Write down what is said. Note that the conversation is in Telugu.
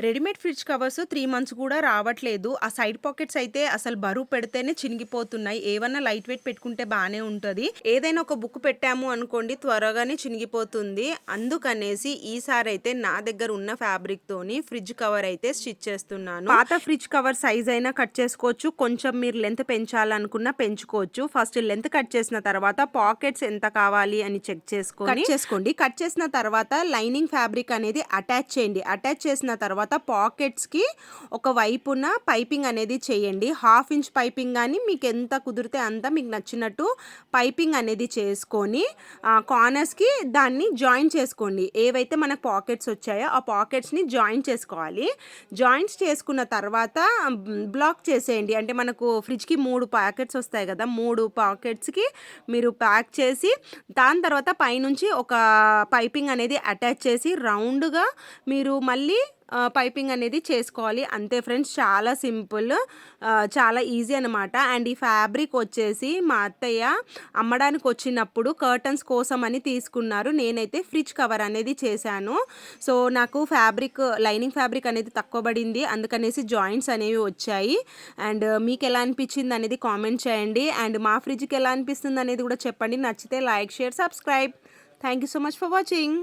రెడీమేడ్ ఫ్రిడ్జ్ కవర్స్ 3 మంత్స్ కూడా రావట్లేదు. ఆ సైడ్ పాకెట్స్ అయితే అసలు బరువు పెడితేనే చినిగిపోతున్నాయి. ఏవన్నా లైట్ వెయిట్ పెట్టుకుంటే బానే ఉంటది. ఏదైనా ఒక బుక్ పెట్టాము అనుకోండి త్వరగానే చినిగిపోతుంది. అందుకనేసి ఈసారైతే నా దగ్గర ఉన్న ఫ్యాబ్రిక్ తోని ఫ్రిడ్జ్ కవర్ అయితే స్టిచ్ చేస్తున్నాను. పాత ఫ్రిడ్జ్ కవర్ సైజ్ అయినా కట్ చేసుకోవచ్చు. కొంచెం మీరు లెంత్ పెంచాలనుకున్నా పెంచుకోవచ్చు. ఫస్ట్ లెంత్ కట్ చేసిన తర్వాత పాకెట్స్ ఎంత కావాలి అని చెక్ చేసుకోండి. కట్ చేసిన తర్వాత లైనింగ్ ఫ్యాబ్రిక్ అనేది అటాచ్ చేయండి. అటాచ్ చేసిన తర్వాత పాకెట్స్కి ఒక వైపున పైపింగ్ అనేది చేయండి. 1/2 ఇంచ్ పైపింగ్ కానీ మీకు ఎంత కుదిరితే అంత మీకు నచ్చినట్టు పైపింగ్ అనేది చేసుకొని కార్నర్స్కి దాన్ని జాయిన్ చేసుకోండి. ఏవైతే మనకు పాకెట్స్ వచ్చాయో ఆ పాకెట్స్ని జాయిన్ చేసుకోవాలి. జాయింట్స్ చేసుకున్న తర్వాత బ్లాక్ చేసేయండి. అంటే మనకు ఫ్రిడ్జ్కి 3 ప్యాకెట్స్ వస్తాయి కదా, 3 పాకెట్స్కి మీరు ప్యాక్ చేసి దాని తర్వాత పైనుంచి ఒక పైపింగ్ అనేది అటాచ్ చేసి రౌండ్గా మీరు మళ్ళీ పైపింగ్ అనేది చేసుకోవాలి. అంతే ఫ్రెండ్స్, చాలా సింపుల్, చాలా ఈజీ అనమాట. అండ్ ఈ ఫ్యాబ్రిక్ వచ్చేసి మా అత్తయ్య అమ్మడానికి వచ్చినప్పుడు కర్టన్స్ కోసం అని తీసుకున్నారు. నేనైతే ఫ్రిడ్జ్ కవర్ అనేది చేశాను. సో నాకు లైనింగ్ ఫ్యాబ్రిక్ అనేది తక్కువ పడింది, అందుకనేసి జాయింట్స్ అనేవి వచ్చాయి. అండ్ మీకు ఎలా అనిపించింది అనేది కామెంట్ చేయండి. అండ్ మా ఫ్రిడ్జ్కి ఎలా అనిపిస్తుంది అనేది కూడా చెప్పండి. నచ్చితే like, share, subscribe. Thank you so much for watching.